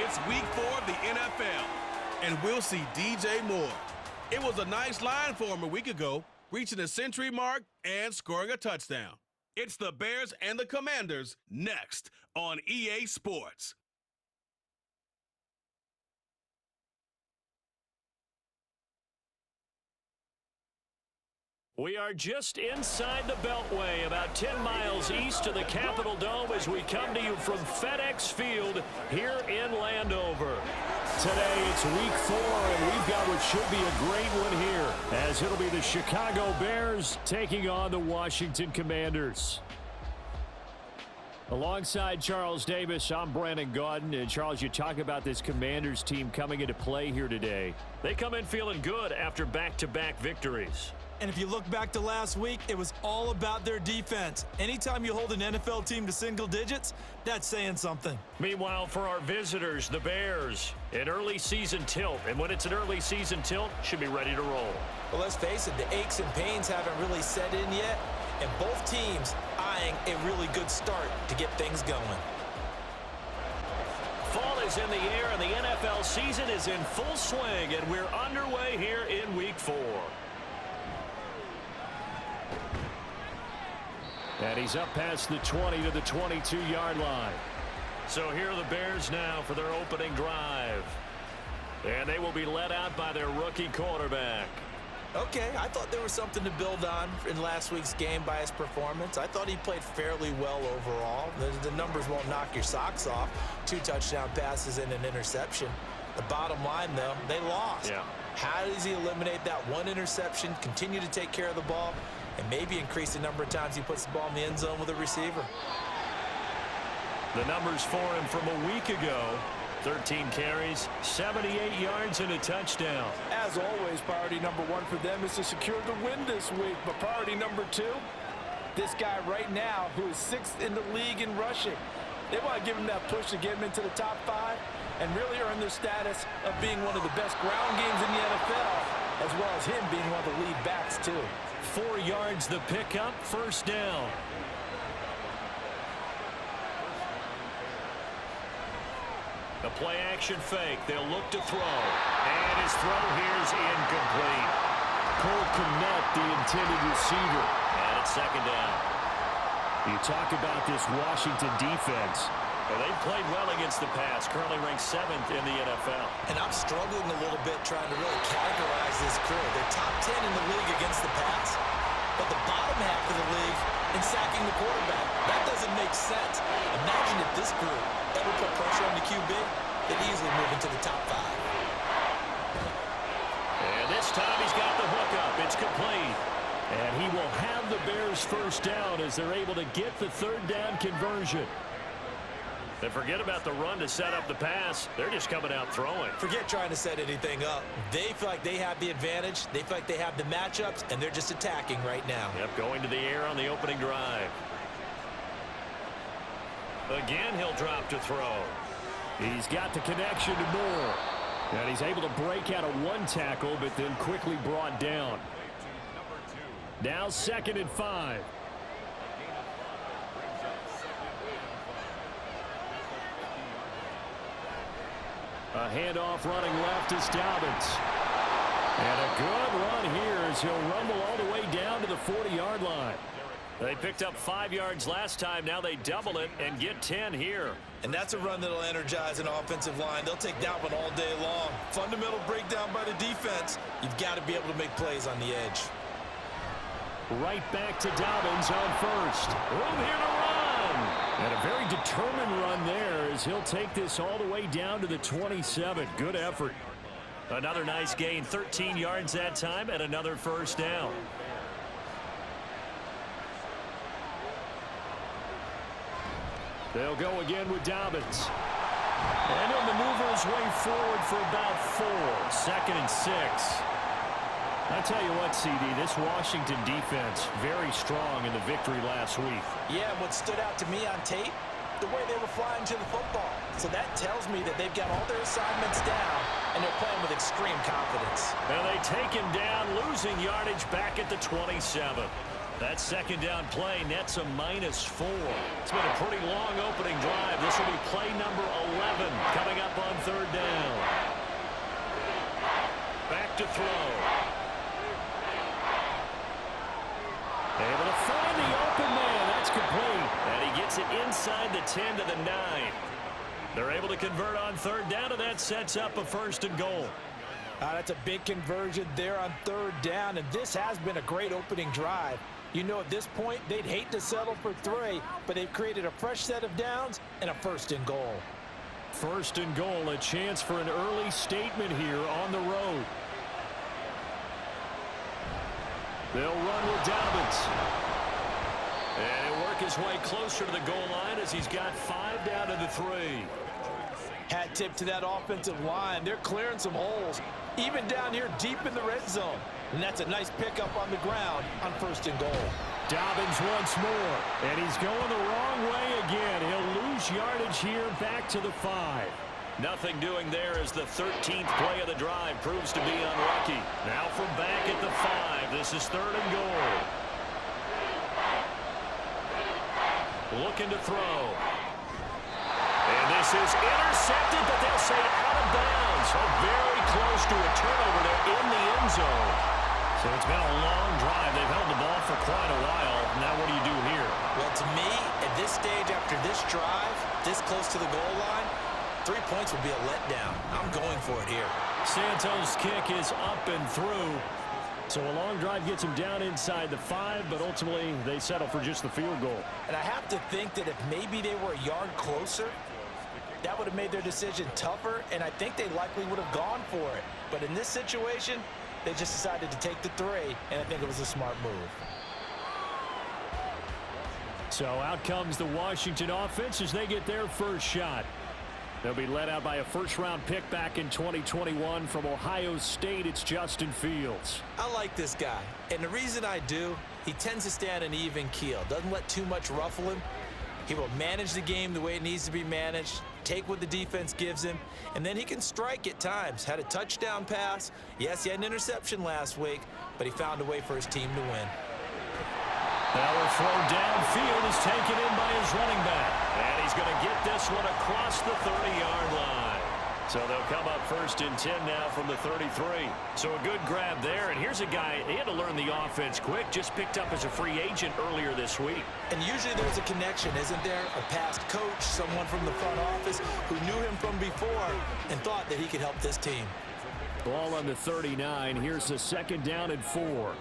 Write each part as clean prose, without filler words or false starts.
It's week 4 of the NFL, and we'll see DJ Moore. It was a nice line for him a week ago, reaching the century mark and scoring a touchdown. It's the Bears and the Commanders next on EA Sports. We are just inside the Beltway, about 10 miles east of the Capitol Dome as we come to you from FedEx Field here in Landover. Today it's week 4, and we've got what should be a great one here, as it'll be the Chicago Bears taking on the Washington Commanders. Alongside Charles Davis, I'm Brandon Gaudin. And Charles, you talk about this Commanders team coming into play here today. They come in feeling good after back-to-back victories. And if you look back to last week, it was all about their defense. Anytime you hold an NFL team to single digits, that's saying something. Meanwhile, for our visitors, the Bears, an early season tilt. And when it's an early season tilt, should be ready to roll. Well, let's face it, the aches and pains haven't really set in yet. And both teams eyeing a really good start to get things going. Fall is in the air, and the NFL season is in full swing. And we're underway here in week 4. And he's up past the 20 to the 22-yard line. So here are the Bears now for their opening drive. And they will be led out by their rookie quarterback. Okay, I thought there was something to build on in last week's game by his performance. I thought he played fairly well overall. The numbers won't knock your socks off. 2 touchdown passes and an interception. The bottom line, though, they lost. Yeah. How does he eliminate that one interception, continue to take care of the ball, and maybe increase the number of times he puts the ball in the end zone with a receiver? The numbers for him from a week ago: 13 carries, 78 yards, and a touchdown. As always, priority number 1 for them is to secure the win this week. But priority number 2, this guy right now, who is 6th in the league in rushing. They want to give him that push to get him into the top 5 and really earn their status of being one of the best ground games in the NFL, as well as him being one of the lead backs, too. 4 yards the pickup, first down. A play-action fake. They'll look to throw. And his throw here is incomplete. Cole Kmet, the intended receiver. And it's second down. You talk about this Washington defense. Well, they've played well against the pass, currently ranked 7th in the NFL. And I'm struggling a little bit trying to really categorize this crew. They're top 10 in the league against the pass, but the bottom half of the league in sacking the quarterback. That doesn't make sense. Imagine if this group ever put pressure on the QB, they'd easily move into the top 5. And this time he's got the hook up. It's complete. And he will have the Bears first down as they're able to get the third down conversion. And forget about the run to set up the pass. They're just coming out throwing. Forget trying to set anything up. They feel like they have the advantage. They feel like they have the matchups, and they're just attacking right now. Yep, going to the air on the opening drive. Again, he'll drop to throw. He's got the connection to Moore. And he's able to break out of one tackle, but then quickly brought down. Now 2nd and 5. A handoff running left is Dobbins. And a good run here as he'll rumble all the way down to the 40-yard line. They picked up 5 yards last time. Now they double it and get 10 here. And that's a run that'll energize an offensive line. They'll take that one all day long. Fundamental breakdown by the defense. You've got to be able to make plays on the edge. Right back to Dobbins on first. Room here to run. And a very determined run there as he'll take this all the way down to the 27. Good effort. Another nice gain, 13 yards that time, and another first down. They'll go again with Dobbins. And he'll maneuver his way forward for about 4. 2nd and 6. I tell you what, CD, this Washington defense, very strong in the victory last week. Yeah, what stood out to me on tape, the way they were flying to the football. So that tells me that they've got all their assignments down, and they're playing with extreme confidence. And they take him down, losing yardage back at the 27. That second down play nets a -4. It's been a pretty long opening drive. This will be play number 11 coming up on third down. Back to throw. Able to find the open man. That's complete. And he gets it inside the 10 to the 9. They're able to convert on third down, and that sets up a 1st and goal. That's a big conversion there on third down, and this has been a great opening drive. You know, at this point, they'd hate to settle for 3, but they've created a fresh set of downs and a 1st and goal. 1st and goal, a chance for an early statement here on the road. They'll run with Dobbins. And he'll work his way closer to the goal line as he's got 5 down to the 3. Hat tip to that offensive line. They're clearing some holes, even down here deep in the red zone. And that's a nice pickup on the ground on 1st and goal. Dobbins once more. And he's going the wrong way again. He'll lose yardage here back to the 5. Nothing doing there as the 13th play of the drive proves to be unlucky. Now from back at the 5. This is 3rd and goal. Looking to throw. And this is intercepted, but they'll say out of bounds. So very close to a turnover there in the end zone. So it's been a long drive. They've held the ball for quite a while. Now what do you do here? Well, to me, at this stage after this drive, this close to the goal line, 3 points would be a letdown. I'm going for it here. Santos' kick is up and through. So a long drive gets him down inside the 5, but ultimately they settle for just the field goal. And I have to think that if maybe they were a yard closer, that would have made their decision tougher, and I think they likely would have gone for it. But in this situation, they just decided to take the 3, and I think it was a smart move. So out comes the Washington offense as they get their first shot. They'll be led out by a first-round pick back in 2021 from Ohio State. It's Justin Fields. I like this guy, and the reason I do, he tends to stay on an even keel. Doesn't let too much ruffle him. He will manage the game the way it needs to be managed, take what the defense gives him, and then he can strike at times. Had a touchdown pass. Yes, he had an interception last week, but he found a way for his team to win. Our throw downfield is taken in by his running back. And he's going to get this one across the 30-yard line. So they'll come up 1st and 10 now from the 33. So a good grab there. And here's a guy, he had to learn the offense quick, just picked up as a free agent earlier this week. And usually there's a connection, isn't there? A past coach, someone from the front office who knew him from before and thought that he could help this team. Ball on the 39. Here's the 2nd down and 4.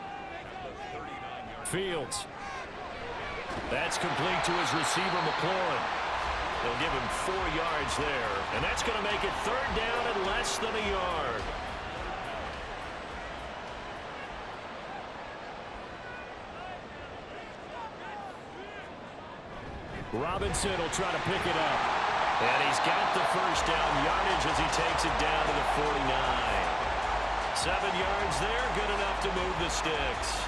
Fields. That's complete to his receiver, McLaurin. They'll give him 4 yards there. And that's going to make it 3rd down and less than a yard. Robinson will try to pick it up. And he's got the first down yardage as he takes it down to the 49. 7 yards there, good enough to move the sticks.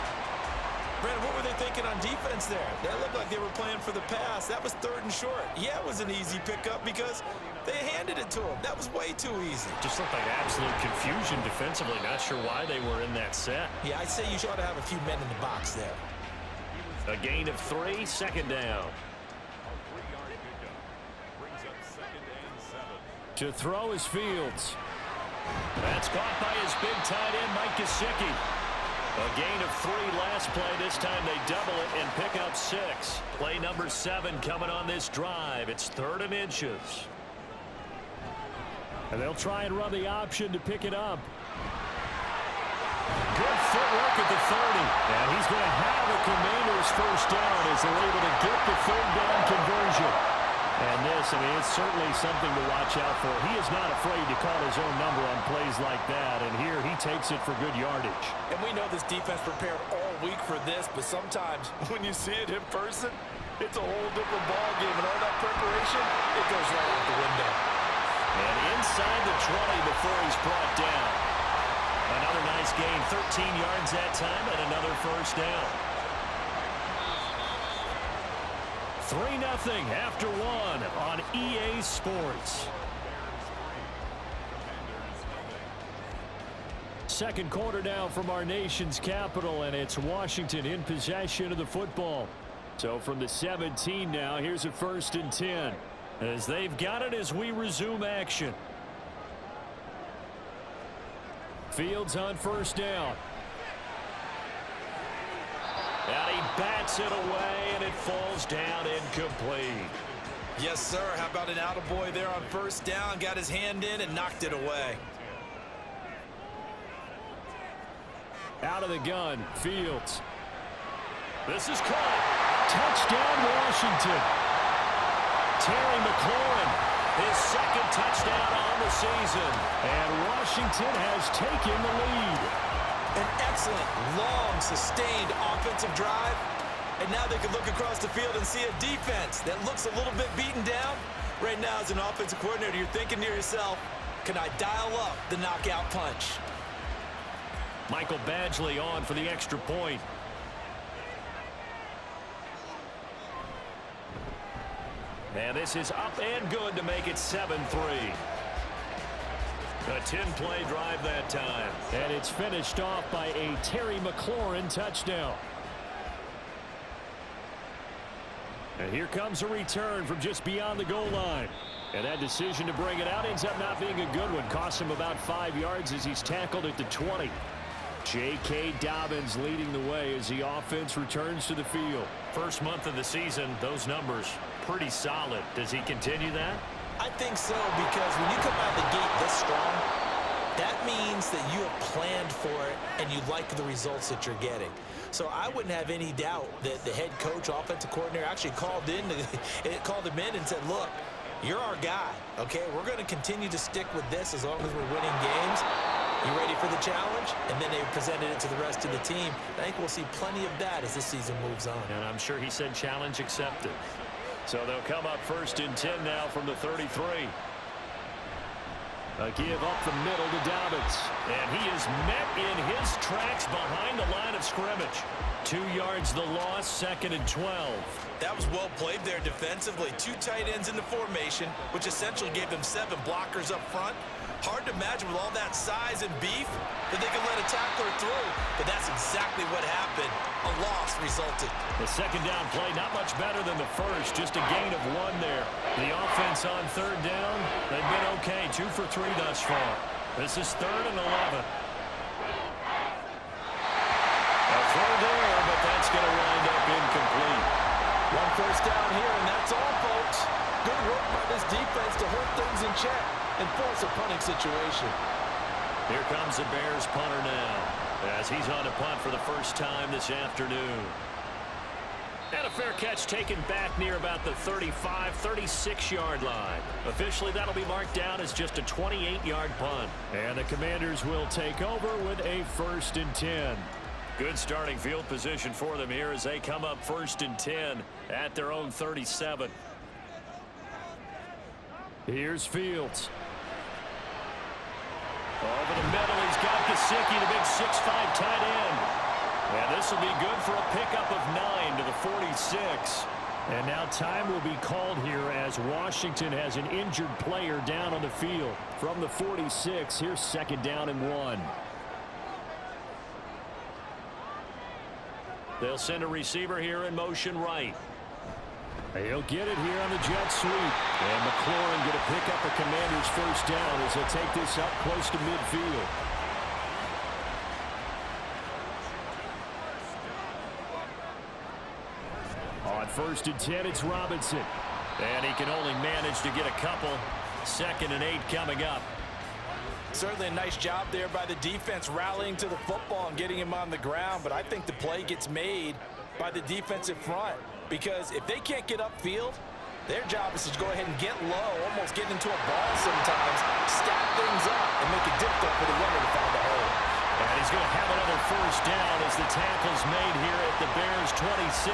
Brandon, what were they thinking on defense there? That looked like they were playing for the pass. That was 3rd and short. Yeah, it was an easy pickup because they handed it to him. That was way too easy. Just looked like absolute confusion defensively. Not sure why they were in that set. Yeah, I'd say you ought to have a few men in the box there. A gain of 3, 2nd down. To throw is Fields. That's caught by his big tight end, Mike Gesicki. A gain of 3 last play. This time they double it and pick up 6. Play number 7 coming on this drive. It's 3rd and inches. And they'll try and run the option to pick it up. Good footwork at the 30. And he's going to have a Commanders first down as they're able to get the 3rd down conversion. And this, I mean, it's certainly something to watch out for. He is not afraid to call his own number on plays like that. And here he takes it for good yardage. And we know this defense prepared all week for this, but sometimes when you see it in person, it's a whole different ballgame. And all that preparation, it goes right out the window. And inside the 20 before he's brought down. Another nice gain, 13 yards that time, and another first down. 3-0 after 1 on EA Sports. second quarter now from our nation's capital, and it's Washington in possession of the football. So from the 17 now, here's a 1st and 10. As they've got it as we resume action. Fields on 1st down. And he bats it away, and it falls down incomplete. Yes, sir. How about an attaboy there on 1st down? Got his hand in and knocked it away. Out of the gun, Fields. This is caught. Touchdown, Washington. Terry McLaurin, his 2nd touchdown on the season. And Washington has taken the lead. An excellent, long, sustained offensive drive. And now they can look across the field and see a defense that looks a little bit beaten down. Right now, as an offensive coordinator, you're thinking to yourself, can I dial up the knockout punch? Michael Badgley on for the extra point. And this is up and good to make it 7-3. A 10-play drive that time. And it's finished off by a Terry McLaurin touchdown. And here comes a return from just beyond the goal line. And that decision to bring it out ends up not being a good one. Costs him about 5 yards as he's tackled at the 20. J.K. Dobbins leading the way as the offense returns to the field. First month of the season, those numbers pretty solid. Does he continue that? I think so, because when you come out of the gate this strong, that means that you have planned for it and you like the results that you're getting. So I wouldn't have any doubt that the head coach, offensive coordinator, actually called him in and said, look, you're our guy, okay? We're going to continue to stick with this as long as we're winning games. You ready for the challenge? And then they presented it to the rest of the team. I think we'll see plenty of that as this season moves on. And I'm sure he said challenge accepted. So they'll come up 1st and 10 now from the 33. A give up the middle to Dobbins. And he is met in his tracks behind the line of scrimmage. 2 yards the loss, 2nd and 12. That was well played there defensively. 2 tight ends in the formation, which essentially gave them 7 blockers up front. Hard to imagine with all that size and beef that they could let a tackler through, but that's exactly what happened. A loss resulted. The 2nd down play not much better than the first, just a gain of 1 there. The offense on 3rd down, they've been okay, 2 for 3 thus far. This is 3rd and 11. A throw there, but that's going to wind up incomplete. 1 first down here, and that's all, folks. Good work by this defense to hold things in check and force a punting situation. Here comes the Bears punter now as he's on to punt for the first time this afternoon. And a fair catch taken back near about the 35, 36-yard line. Officially, that'll be marked down as just a 28-yard punt. And the Commanders will take over with a 1st and 10. Good starting field position for them here as they come up 1st and 10 at their own 37. Here's Fields. Over the middle, he's got Gesicki, the big 6'5" tight end. And this will be good for a pickup of 9 to the 46. And now time will be called here as Washington has an injured player down on the field. From the 46, here's 2nd down and 1. They'll send a receiver here in motion right. He'll get it here on the jet sweep. And McLaurin going to pick up the Commanders' 1st down as they'll take this up close to midfield. On 1st and 10, it's Robinson. And he can only manage to get a couple. 2nd and 8 coming up. Certainly a nice job there by the defense rallying to the football and getting him on the ground, but I think the play gets made by the defensive front because if they can't get upfield, their job is to go ahead and get low, almost get into a ball sometimes, stack things up, and make it difficult for the runner to find the hole. And he's going to have another 1st down as the tackle's made here at the Bears' 26.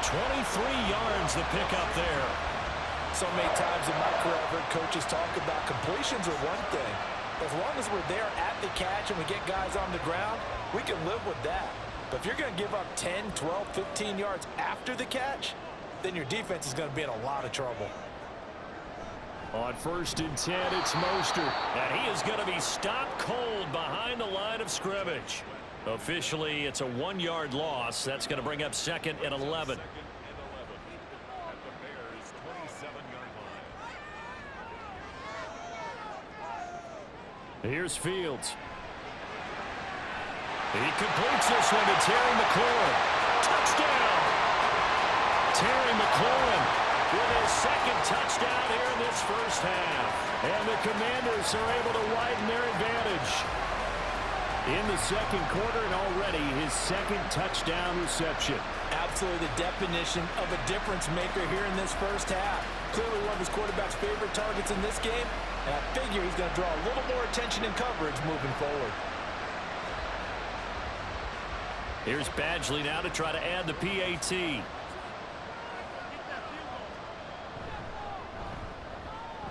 23 yards the pickup there. So many times in my career, I've heard coaches talk about completions are one thing. As long as we're there at the catch and we get guys on the ground, we can live with that. But if you're going to give up 10, 12, 15 yards after the catch, then your defense is going to be in a lot of trouble. On 1st and 10, it's Mostert. And he is going to be stopped cold behind the line of scrimmage. Officially, it's a 1-yard loss. That's going to bring up 2nd and 11. Here's Fields. He completes this one to Terry McLaurin. Touchdown! Terry McLaurin with his 2nd touchdown here in this first half. And the Commanders are able to widen their advantage in the 2nd quarter, and already his 2nd touchdown reception. Absolutely the definition of a difference maker here in this first half. Clearly one of his quarterback's favorite targets in this game, and I figure he's going to draw a little more attention and coverage moving forward. Here's Badgley now to try to add the PAT.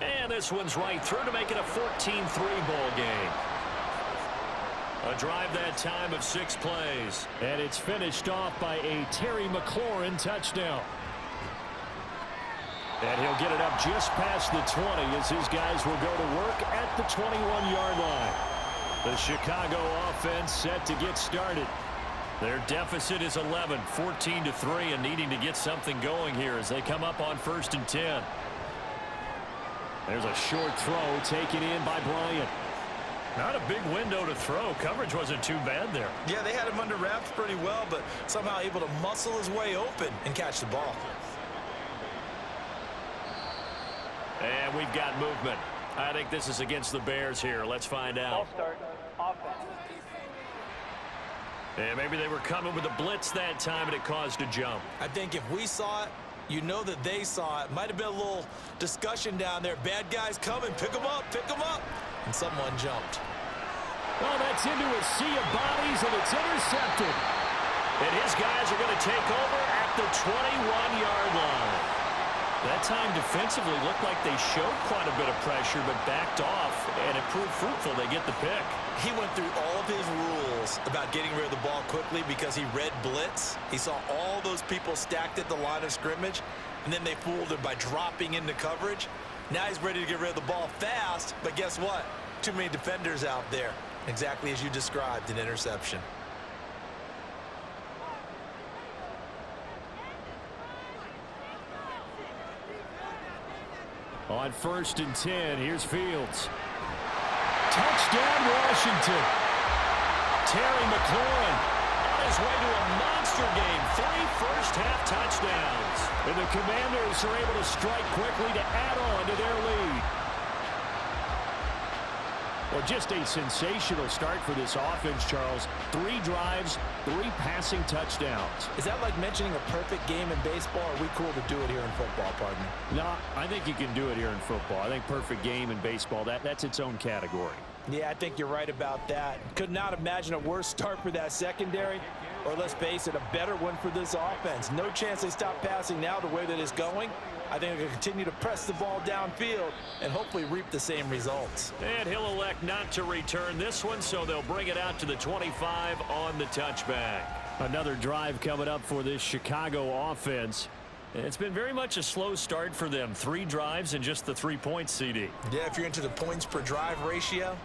And this one's right through to make it a 14-3 ball game. A drive that time of 6 plays. And it's finished off by a Terry McLaurin touchdown. And he'll get it up just past the 20 as his guys will go to work at the 21-yard line. The Chicago offense set to get started. Their deficit is 11, 14-3, and needing to get something going here as they come up on 1st and 10. There's a short throw taken in by Bryant. Not a big window to throw. Coverage wasn't too bad there. Yeah, they had him under wraps pretty well, but somehow able to muscle his way open and catch the ball. And we've got movement. I think this is against the Bears here. Let's find out. Ball start. Offense. And maybe they were coming with a blitz that time and it caused a jump. I think if we saw it, you know that they saw it. Might have been a little discussion down there. Bad guys coming. Pick them up. Pick them up. And someone jumped. Well, that's into a sea of bodies, and it's intercepted. And his guys are going to take over at the 21-yard line. That time defensively looked like they showed quite a bit of pressure, but backed off, and it proved fruitful. They get the pick. He went through all of his rules about getting rid of the ball quickly because he read blitz. He saw all those people stacked at the line of scrimmage, and then they fooled him by dropping into coverage. Now he's ready to get rid of the ball fast, but guess what? Too many defenders out there. Exactly as you described, an interception. On 1st and 10, here's Fields. Touchdown, Washington. Terry McLaurin on his way to a monster game. 3 first-half touchdowns. And the Commanders are able to strike quickly to add on to their lead. Well, just a sensational start for this offense, Charles. 3 drives, 3 passing touchdowns. Is that like mentioning a perfect game in baseball, or are we cool to do it here in football, partner? No, I think you can do it here in football. I think perfect game in baseball, that's its own category. Yeah, I think you're right about that. Could not imagine a worse start for that secondary, or let's face it, a better one for this offense. No chance they stop passing now the way that it's going. I think they'll continue to press the ball downfield and hopefully reap the same results. And he'll elect not to return this one, so they'll bring it out to the 25 on the touchback. Another drive coming up for this Chicago offense. It's been very much a slow start for them. 3 drives and just the 3 points, CD. Yeah, if you're into the points per drive ratio,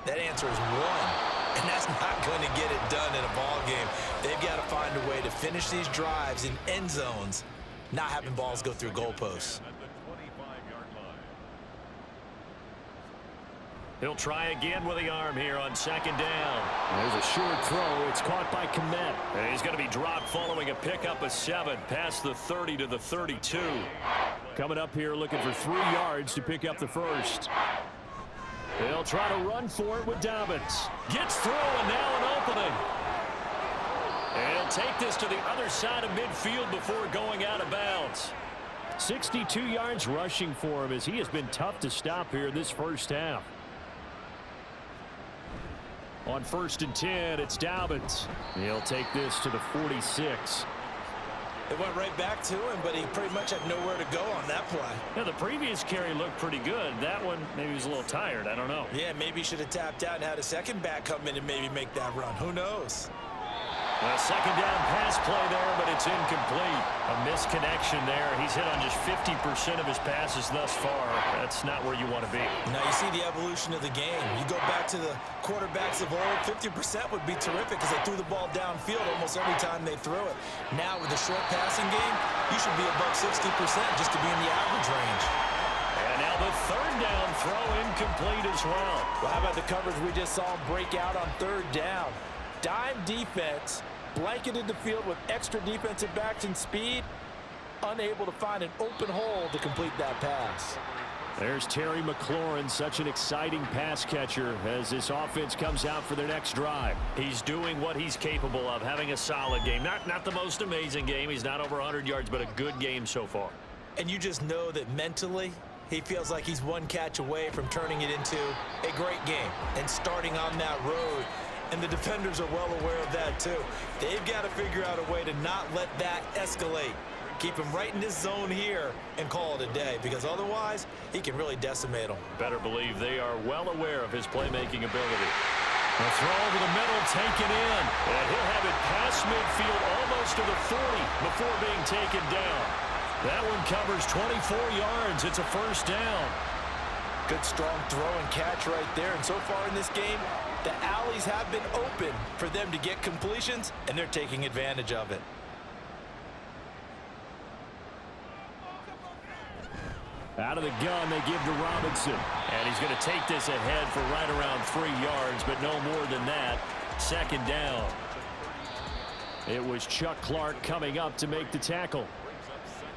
that answer is 1. And that's not going to get it done in a ball game. They've got to find a way to finish these drives in end zones, not having balls go through goalposts. He'll try again with the arm here on 2nd down. There's a short throw. It's caught by Kmet. And he's going to be dropped following a pickup of 7 past the 30 to the 32. Coming up here looking for 3 yards to pick up the first. They'll try to run for it with Dobbins. Gets through and now an opening. And he'll take this to the other side of midfield before going out of bounds. 62 yards rushing for him as he has been tough to stop here this first half. On 1st and 10, it's Dobbins. He'll take this to the 46. It went right back to him, but he pretty much had nowhere to go on that play. Yeah, the previous carry looked pretty good. That one, maybe he was a little tired. I don't know. Yeah, maybe he should have tapped out and had a second back come in and maybe make that run. Who knows? A second down pass play there, but it's incomplete. A misconnection there. He's hit on just 50% of his passes thus far. That's not where you want to be. Now you see the evolution of the game. You go back to the quarterbacks of old, 50% would be terrific because they threw the ball downfield almost every time they threw it. Now with the short passing game, you should be above 60% just to be in the average range. And now the third down throw incomplete as well. Well, how about the coverage we just saw him break out on third down? Dime defense, blanketed the field with extra defensive backs and speed, unable to find an open hole to complete that pass. There's Terry McLaurin, such an exciting pass catcher as this offense comes out for their next drive. He's doing what he's capable of, having a solid game. Not the most amazing game. He's not over 100 yards, but a good game so far. And you just know that mentally, he feels like he's one catch away from turning it into a great game and starting on that road. And the defenders are well aware of that too. They've got to figure out a way to not let that escalate. Keep him right in this zone here and call it a day, because otherwise he can really decimate them. Better believe they are well aware of his playmaking ability. The throw over the middle, taken in. And he'll have it past midfield almost to the 40 before being taken down. That one covers 24 yards. It's a first down. Good strong throw and catch right there. And so far in this game, the alleys have been open for them to get completions, and they're taking advantage of it. Out of the gun, they give to Robinson. And he's going to take this ahead for right around 3 yards, but no more than that. Second down. It was Chuck Clark coming up to make the tackle.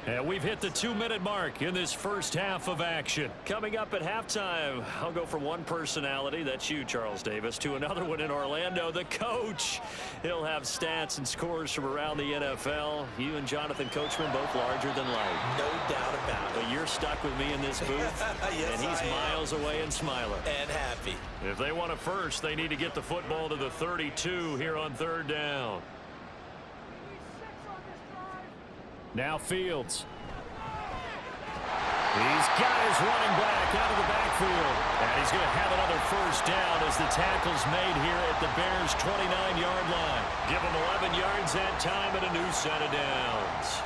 And we've hit the 2-minute mark in this first half of action. Coming up at halftime, I'll go from one personality, that's you, Charles Davis, to another one in Orlando, the coach. He'll have stats and scores from around the NFL. You and Jonathan Coachman both larger than life. No doubt about it. But you're stuck with me in this booth, yes, and he's miles away and smiling. And happy. If they want it first, they need to get the football to the 32 here on third down. Now Fields. He's got his running back out of the backfield. And he's going to have another first down as the tackle's made here at the Bears' 29-yard line. Give him 11 yards that time and a new set of downs.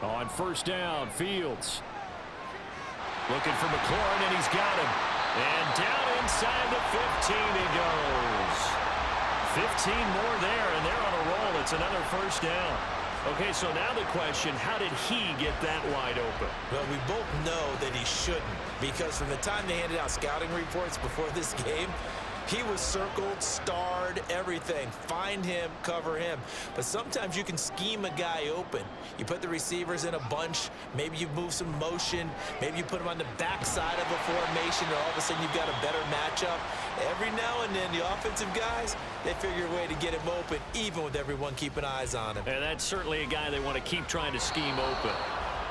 On first down, Fields. Looking for McLaurin, and he's got him. And down inside the 15 he goes. 15 more there, and they're on a roll. It's another first down. Okay, so now the question, how did he get that wide open? Well, we both know that he shouldn't, because from the time they handed out scouting reports before this game, he was circled, starred, everything. Find him, cover him. But sometimes you can scheme a guy open. You put the receivers in a bunch. Maybe you move some motion. Maybe you put them on the backside of a formation, and all of a sudden you've got a better matchup. Every now and then, the offensive guys, they figure a way to get him open, even with everyone keeping eyes on him. And that's certainly a guy they want to keep trying to scheme open.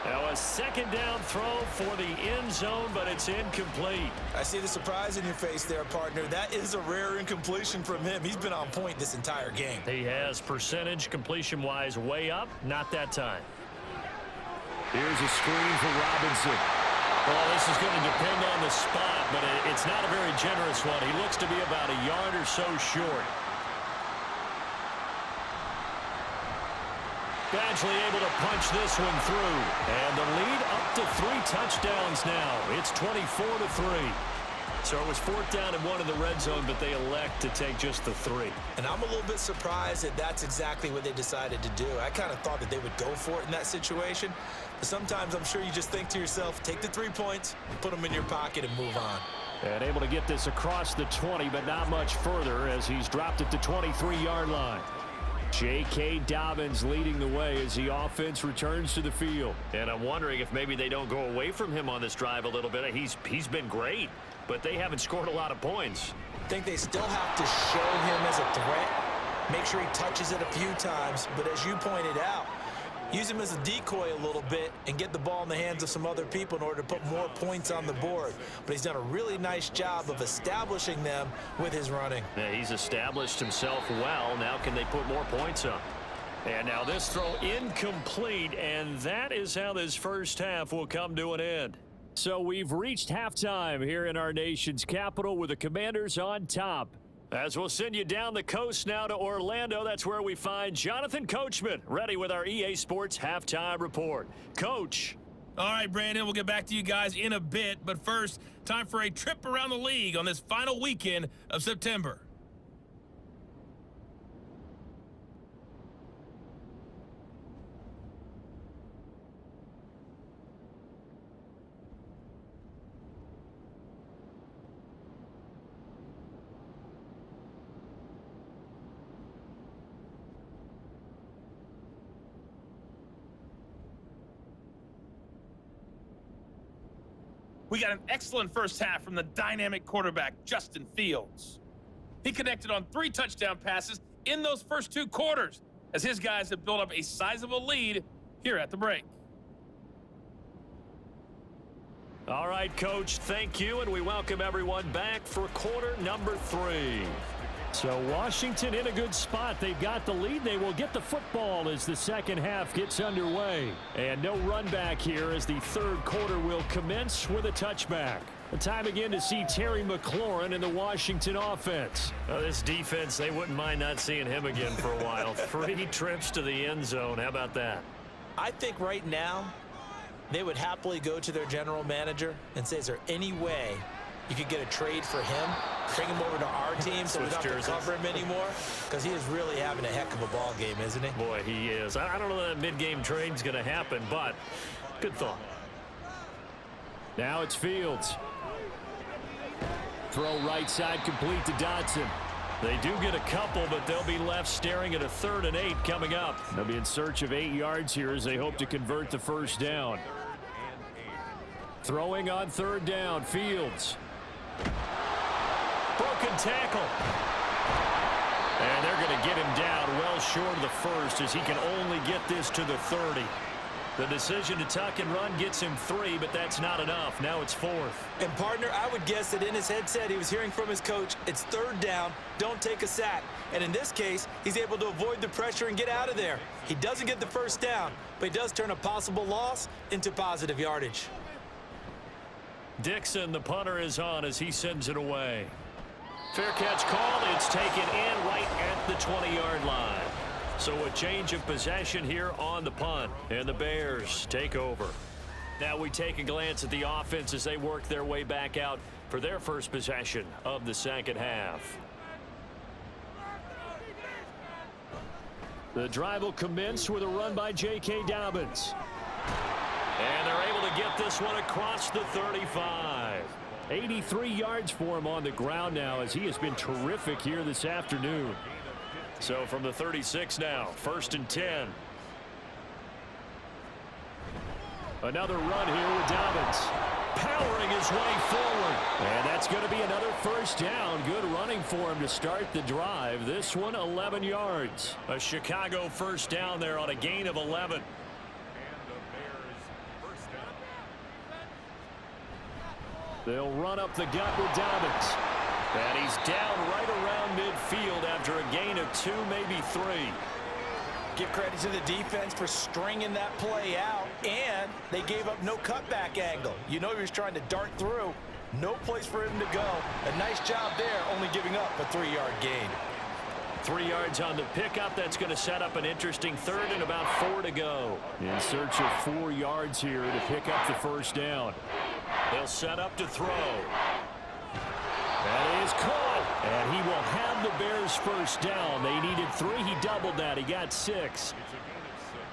Now a second down throw for the end zone, but it's incomplete. I see the surprise in your face there, partner. That is a rare incompletion from him. He's been on point this entire game. He has percentage completion-wise way up, not that time. Here's a screen for Robinson. Well, this is going to depend on the spot, but it's not a very generous one. He looks to be about a yard or so short. Badgley able to punch this one through. And the lead up to 3 touchdowns now. It's 24-3. So it was 4th down and 1 in the red zone, but they elect to take just the 3. And I'm a little bit surprised that that's exactly what they decided to do. I kind of thought that they would go for it in that situation. But sometimes I'm sure you just think to yourself, take the 3 points, put them in your pocket, and move on. And able to get this across the 20, but not much further as he's dropped at the 23-yard line. J.K. Dobbins leading the way as the offense returns to the field. And I'm wondering if maybe they don't go away from him on this drive a little bit. He's been great, but they haven't scored a lot of points. I think they still have to show him as a threat. Make sure he touches it a few times. But as you pointed out, use him as a decoy a little bit and get the ball in the hands of some other people in order to put more points on the board. But he's done a really nice job of establishing them with his running. Yeah, he's established himself well. Now can they put more points up? And now this throw incomplete, and that is how this first half will come to an end. So we've reached halftime here in our nation's capital with the Commanders on top. As we'll send you down the coast now to Orlando, that's where we find Jonathan Coachman, ready with our EA Sports Halftime Report. Coach. All right, Brandon, we'll get back to you guys in a bit. But first, time for a trip around the league on this final weekend of September. We got an excellent first half from the dynamic quarterback, Justin Fields. He connected on 3 touchdown passes in those first 2 quarters, as his guys have built up a sizable lead here at the break. All right, Coach, thank you, and we welcome everyone back for quarter number 3. So Washington in a good spot. They've got the lead. They will get the football as the second half gets underway. And no run back here as the third quarter will commence with a touchback. A time again to see Terry McLaurin in the Washington offense. This defense, they wouldn't mind not seeing him again for a while. 3 trips to the end zone. How about that? I think right now they would happily go to their general manager and say, is there any way you could get a trade for him, bring him over to our team so we don't have to cover him anymore? Because he is really having a heck of a ball game, isn't he? Boy, he is. I don't know that mid-game trade's going to happen, but good thought. Now it's Fields. Throw right side complete to Dodson. They do get a couple, but they'll be left staring at a 3rd and 8 coming up. They'll be in search of 8 yards here as they hope to convert the first down. Throwing on 3rd down, Fields. Broken tackle. And they're going to get him down well short of the first as he can only get this to the 30. The decision to tuck and run gets him 3, but that's not enough. Now it's 4th. And, partner, I would guess that in his headset he was hearing from his coach, it's 3rd down, don't take a sack. And in this case, he's able to avoid the pressure and get out of there. He doesn't get the first down, but he does turn a possible loss into positive yardage. Dixon, the punter, is on as he sends it away. Fair catch called. It's taken in right at the 20-yard line. So a change of possession here on the punt, and the Bears take over. Now we take a glance at the offense as they work their way back out for their first possession of the second half. The drive will commence with a run by J.K. Dobbins. And they're able to get this one across the 35. 83 yards for him on the ground now as he has been terrific here this afternoon. So from the 36 now, 1st and 10. Another run here with Dobbins. Powering his way forward. And that's going to be another first down. Good running for him to start the drive. This one 11 yards. A Chicago first down there on a gain of 11. They'll run up the gut with Dobbins. And he's down right around midfield after a gain of 2, maybe 3. Give credit to the defense for stringing that play out, and they gave up no cutback angle. You know he was trying to dart through. No place for him to go. A nice job there, only giving up a 3-yard gain. 3 yards on the pickup. That's going to set up an interesting 3rd and about 4 to go. In search of 4 yards here to pick up the first down. They'll set up to throw. That is caught. And he will have the Bears first down. They needed 3. He doubled that. He got 6.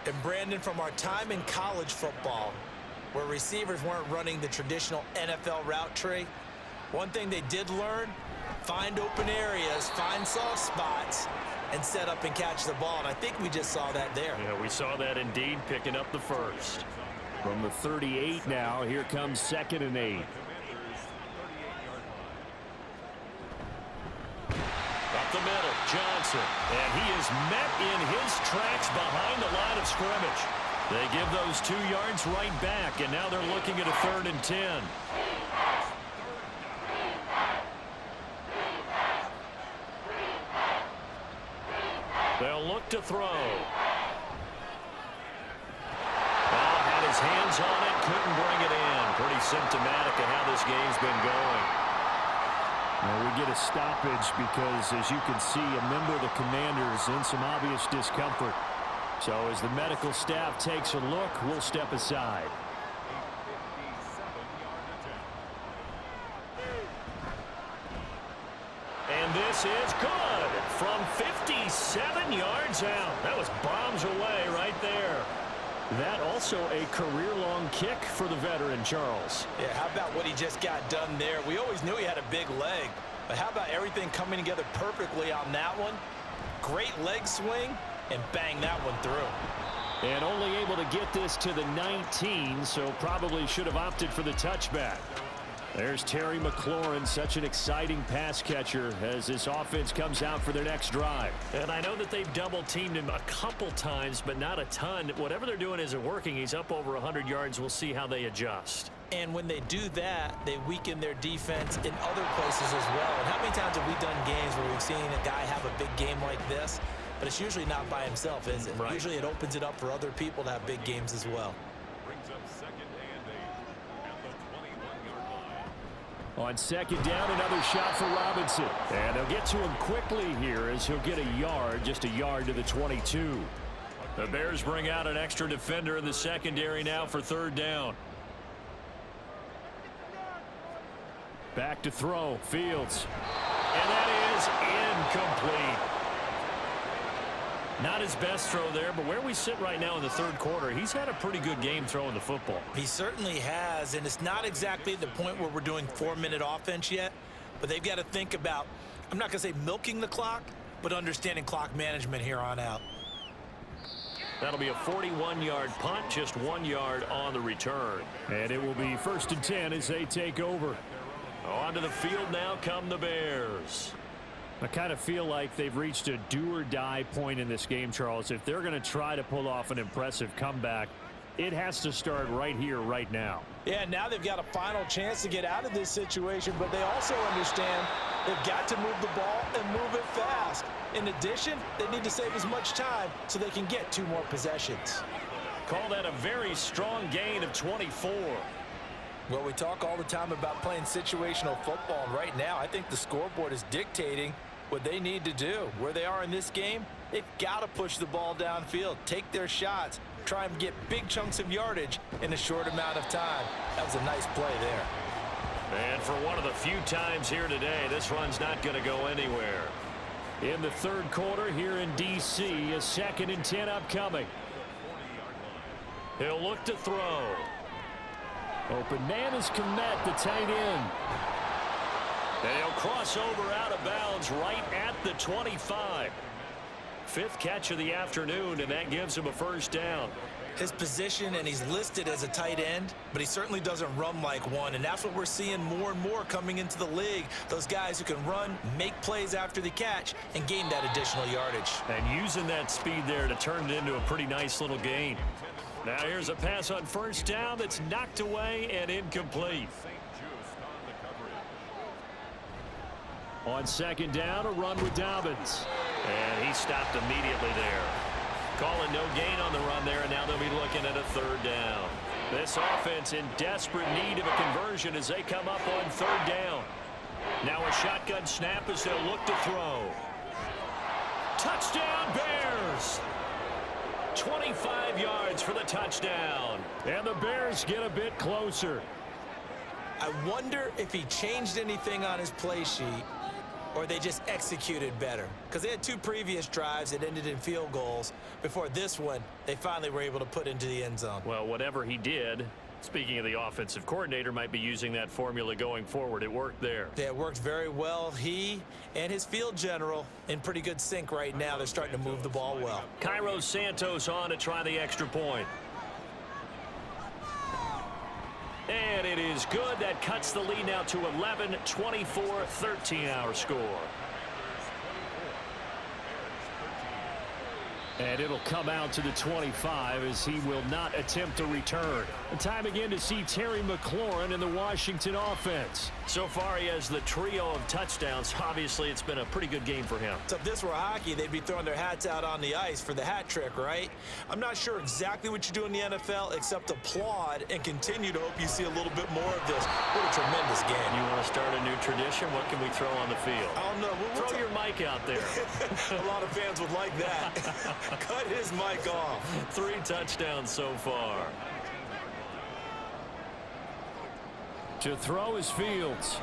And, Brandon, from our time in college football, where receivers weren't running the traditional NFL route tree, one thing they did learn, find open areas, find soft spots, and set up and catch the ball. And I think we just saw that there. Yeah, we saw that indeed, picking up the first. From the 38 now, here comes 2nd and 8. Up the middle, Johnson. And he is met in his tracks behind the line of scrimmage. They give those 2 yards right back, and now they're looking at a 3rd and 10. They'll look to throw. Ball had his hands on it, couldn't bring it in. Pretty symptomatic of how this game's been going. Well, we get a stoppage because, as you can see, a member of the Commanders in some obvious discomfort. So as the medical staff takes a look, we'll step aside. And this is good from 57 yards out. That was bombs away right there. That also a career-long kick for the veteran, Charles. Yeah, how about what he just got done there? We always knew he had a big leg, but how about everything coming together perfectly on that one? Great leg swing, and bang that one through. And only able to get this to the 19, so probably should have opted for the touchback. There's Terry McLaurin, such an exciting pass catcher as this offense comes out for their next drive. And I know that they've double-teamed him a couple times, but not a ton. Whatever they're doing isn't working. He's up over 100 yards. We'll see how they adjust. And when they do that, they weaken their defense in other places as well. And how many times have we done games where we've seen a guy have a big game like this? But it's usually not by himself, is it? Right. Usually it opens it up for other people to have big games as well. On second down, another shot for Robinson. And they'll get to him quickly here as he'll get a yard, just a yard to the 22. The Bears bring out an extra defender in the secondary now for third down. Back to throw, Fields. And that is incomplete. Not his best throw there, but where we sit right now in the third quarter, he's had a pretty good game throwing the football. He certainly has, and it's not exactly the point where we're doing 4-minute offense yet, but they've got to think about, I'm not going to say milking the clock, but understanding clock management here on out. That'll be a 41-yard punt, just 1 yard on the return. And it will be 1st and 10 as they take over. Onto the field now come the Bears. I kind of feel like they've reached a do-or-die point in this game, Charles. If they're going to try to pull off an impressive comeback, it has to start right here, right now. Yeah, now they've got a final chance to get out of this situation, but they also understand they've got to move the ball and move it fast. In addition, they need to save as much time so they can get 2 more possessions. Call that a very strong gain of 24. Well, we talk all the time about playing situational football, and right now I think the scoreboard is dictating what they need to do. Where they are in this game, they've got to push the ball downfield, take their shots, try and get big chunks of yardage in a short amount of time. That was a nice play there. And for one of the few times here today, this run's not going to go anywhere. In the third quarter here in D.C., a 2nd and 10 upcoming. He'll look to throw. Open man is Kmet, the tight end. And he'll cross over out of bounds right at the 25. 5th catch of the afternoon, and that gives him a first down. His position, and he's listed as a tight end, but he certainly doesn't run like one, and that's what we're seeing more and more coming into the league. Those guys who can run, make plays after the catch, and gain that additional yardage. And using that speed there to turn it into a pretty nice little gain. Now here's a pass on first down that's knocked away and incomplete. On second down, a run with Dobbins. And he stopped immediately there. Calling no gain on the run there, and now they'll be looking at a third down. This offense in desperate need of a conversion as they come up on third down. Now a shotgun snap as they'll look to throw. Touchdown Bears! 25 yards for the touchdown. And the Bears get a bit closer. I wonder if he changed anything on his play sheet or they just executed better. Because they had 2 previous drives that ended in field goals. Before this one, they finally were able to put into the end zone. Well, whatever he did, speaking of the offensive coordinator, might be using that formula going forward. It worked there. Yeah, it worked very well. He and his field general in pretty good sync right now. They're starting to move the ball well. Cairo Santos on to try the extra point. And it is good. That cuts the lead now to 11, 24, 13 our score. And it'll come out to the 25 as he will not attempt to return. And time again to see Terry McLaurin in the Washington offense. So far, he has the trio of touchdowns. Obviously, it's been a pretty good game for him. So if this were hockey, they'd be throwing their hats out on the ice for the hat trick, right? I'm not sure exactly what you do in the NFL except applaud and continue to hope you see a little bit more of this. What a tremendous game. You want to start a new tradition? What can we throw on the field? I don't know. Throw your mic out there. A lot of fans would like that. Cut his mic off. 3 touchdowns so far. To throw is Fields.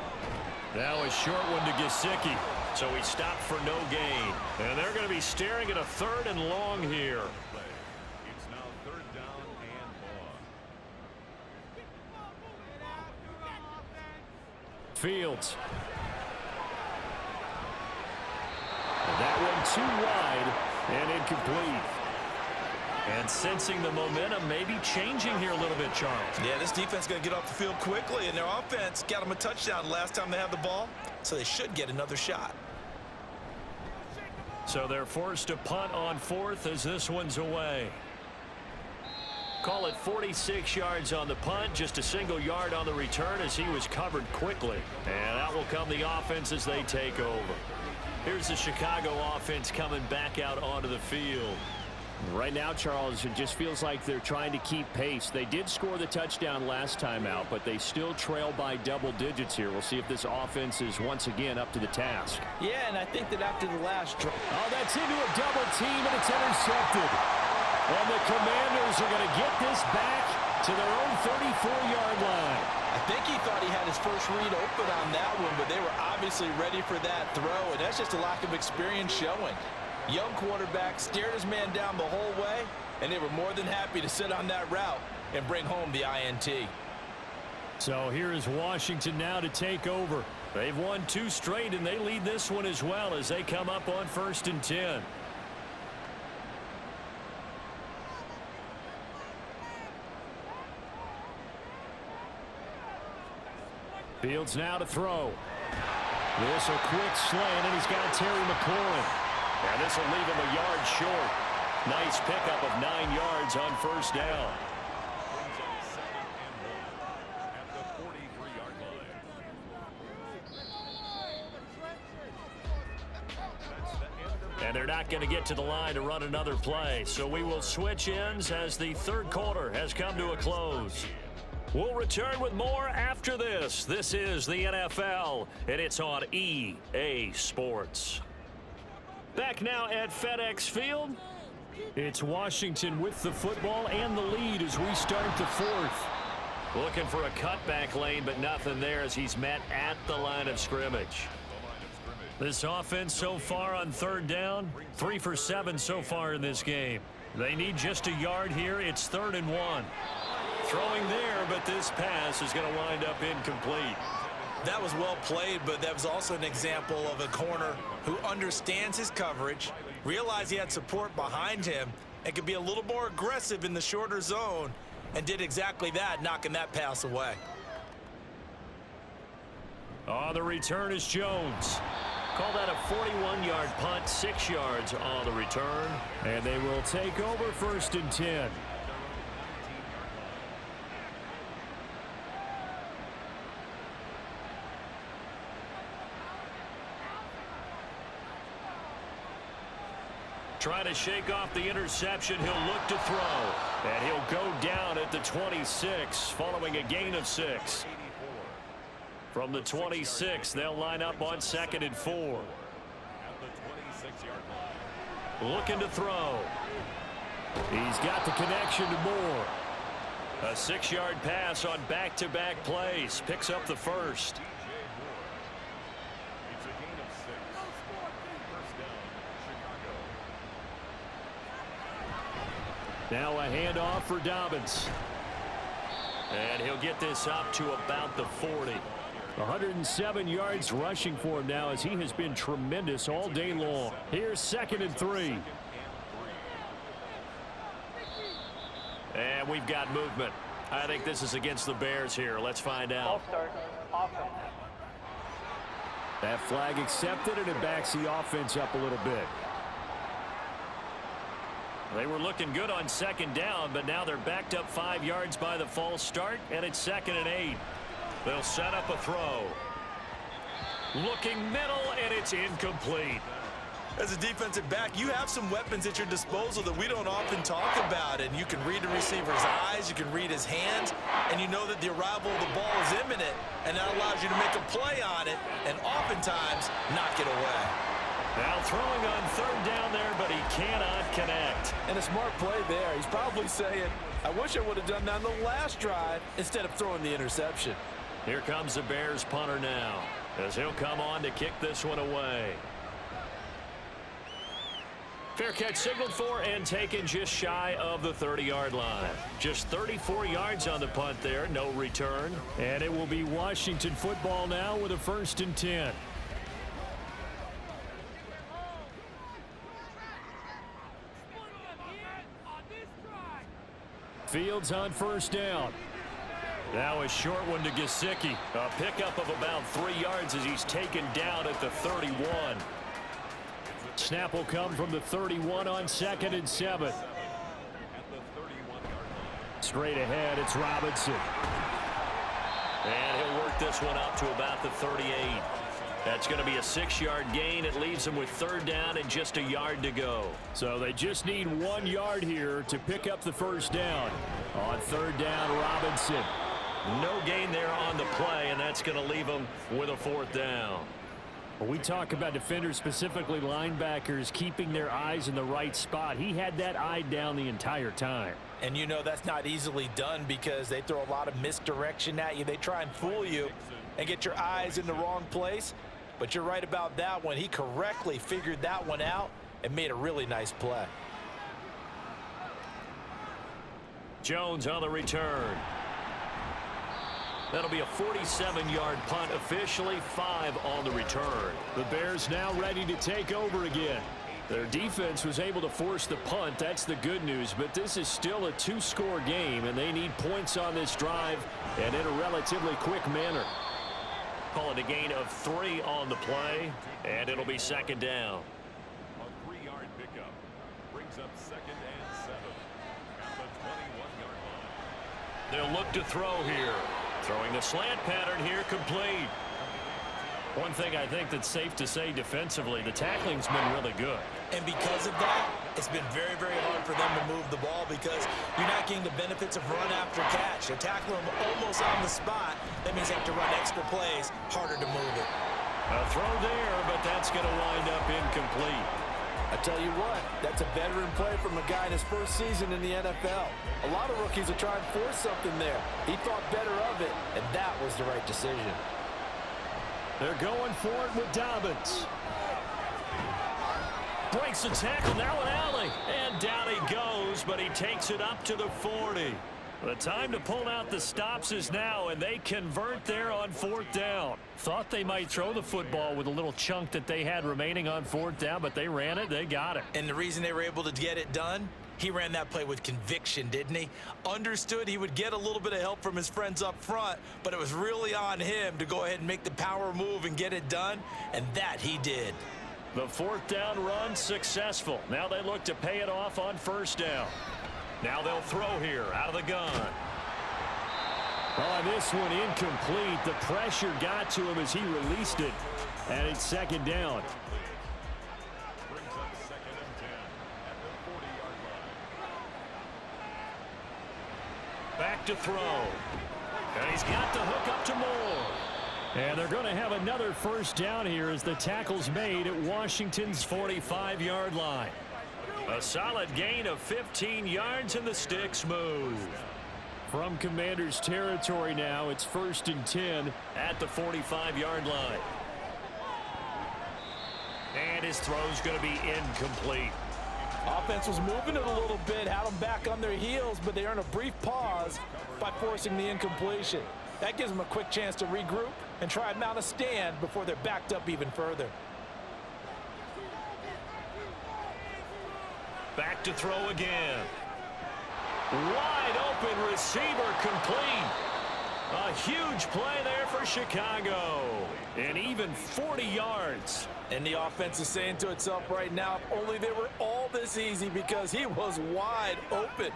Now a short one to Gesicki. So he stopped for no gain. And they're going to be staring at a 3rd and long here. It's now 3rd down and more. Fields. And that one too wide and incomplete. And sensing the momentum maybe changing here a little bit, Charles. Yeah, this defense is going to get off the field quickly, and their offense got them a touchdown last time they had the ball, so they should get another shot. So they're forced to punt on 4th as this one's away. Call it 46 yards on the punt, just a single yard on the return as he was covered quickly. And out will come the offense as they take over. Here's the Chicago offense coming back out onto the field. Right now, Charles, it just feels like they're trying to keep pace. They did score the touchdown last time out, but they still trail by double digits here. We'll see if this offense is once again up to the task. Yeah, and I think that after the last drive. Oh, that's into a double team, and it's intercepted. And the Commanders are going to get this back to their own 34-yard line. I think he thought he had his first read open on that one, but they were obviously ready for that throw, and that's just a lack of experience showing. Young quarterback stared his man down the whole way, and they were more than happy to sit on that route and bring home the INT. So here is Washington now to take over. They've won 2 straight, and they lead this one as well as they come up on 1st and 10. Fields now to throw. This a quick slant, and he's got Terry McLaurin. And this will leave him a yard short. Nice pickup of 9 yards on 1st down. And they're not going to get to the line to run another play. So we will switch ends as the 3rd quarter has come to a close. We'll return with more after this. This is the NFL, and it's on EA Sports. Back now at FedEx Field. It's Washington with the football and the lead as we start the 4th. Looking for a cutback lane, but nothing there as he's met at the line of scrimmage. This offense so far on 3rd down, 3 for 7 so far in this game. They need just a yard here. It's 3rd and 1. Throwing there, but this pass is going to wind up incomplete. That was well played, but that was also an example of a corner who understands his coverage, realized he had support behind him, and could be a little more aggressive in the shorter zone, and did exactly that, knocking that pass away. On the return is Jones. Call that a 41-yard punt, 6 yards on the return. And they will take over 1st and 10. Trying to shake off the interception. He'll look to throw. And he'll go down at the 26 following a gain of 6. From the 26, they'll line up on 2nd and 4. Looking to throw. He's got the connection to Moore. A 6-yard pass on back-to-back plays. Picks up the 1st. Now a handoff for Dobbins. And he'll get this up to about the 40. 107 yards rushing for him now as he has been tremendous all day long. Here's 2nd and 3. And we've got movement. I think this is against the Bears here. Let's find out. That flag accepted, and it backs the offense up a little bit. They were looking good on second down, but now they're backed up 5 yards by the false start, and it's 2nd and 8. They'll set up a throw. Looking middle, and it's incomplete. As a defensive back, you have some weapons at your disposal that we don't often talk about. And you can read the receiver's eyes, you can read his hands, and you know that the arrival of the ball is imminent, and that allows you to make a play on it and oftentimes knock it away. Now throwing on 3rd down there, but he cannot connect. And a smart play there. He's probably saying, I wish I would have done that on the last drive instead of throwing the interception. Here comes the Bears punter now, as he'll come on to kick this one away. Fair catch signaled for and taken just shy of the 30-yard line. Just 34 yards on the punt there, no return. And it will be Washington football now with a 1st and 10. Fields on 1st down. Now a short one to Gesicki. A pickup of about 3 yards as he's taken down at the 31. Snap will come from the 31 on 2nd and 7. Straight ahead, it's Robinson. And he'll work this one up to about the 38. That's going to be a 6-yard gain. It leaves him with 3rd down and just a yard to go. So they just need 1 yard here to pick up the 1st down. On 3rd down, Robinson. No gain there on the play, and that's going to leave him with a 4th down. When we talk about defenders, specifically linebackers, keeping their eyes in the right spot, he had that eye down the entire time. And you know that's not easily done because they throw a lot of misdirection at you. They try and fool you and get your eyes in the wrong place. But you're right about that one. He correctly figured that one out and made a really nice play. Jones on the return. That'll be a 47-yard punt, officially 5 on the return. The Bears now ready to take over again. Their defense was able to force the punt. That's the good news, but this is still a 2-score game, and they need points on this drive and in a relatively quick manner. Call it a gain of 3 on the play, and it'll be 2nd down. A 3-yard pickup brings up 2nd and 7 at the 21-yard line. They'll look to throw here. Throwing the slant pattern here, complete. One thing I think that's safe to say defensively, the tackling's been really good. And because of that, it's been very, very hard for them to move the ball because you're not getting the benefits of run after catch. They're tackling them almost on the spot. That means they have to run extra plays, harder to move it. A throw there, but that's going to wind up incomplete. I tell you what, that's a veteran play from a guy in his first season in the NFL. A lot of rookies are trying to force something there. He thought better of it, and that was the right decision. They're going for it with Dobbins. Breaks the tackle, now an alley. And down he goes, but he takes it up to the 40. The time to pull out the stops is now, and they convert there on 4th down. Thought they might throw the football with a little chunk that they had remaining on 4th down, but they ran it, they got it. And the reason they were able to get it done, he ran that play with conviction, didn't he? Understood he would get a little bit of help from his friends up front, but it was really on him to go ahead and make the power move and get it done, and that he did. The 4th down run successful. Now they look to pay it off on 1st down. Now they'll throw here out of the gun. On this one, incomplete. The pressure got to him as he released it, and it's 2nd down. Brings up 2nd and 10 at the 40-yard line. Back to throw. And he's got the hook up to Moore. And they're going to have another 1st down here as the tackle's made at Washington's 45-yard line. A solid gain of 15 yards, and the sticks move. From Commander's territory now, it's 1st and 10 at the 45-yard line. And his throw's going to be incomplete. Offense was moving it a little bit, had them back on their heels, but they earned a brief pause by forcing the incompletion. That gives them a quick chance to regroup and try and mount a stand before they're backed up even further. Back to throw again. Wide open receiver, complete. A huge play there for Chicago. And even 40 yards. And the offense is saying to itself right now, if only they were all this easy, because he was wide open.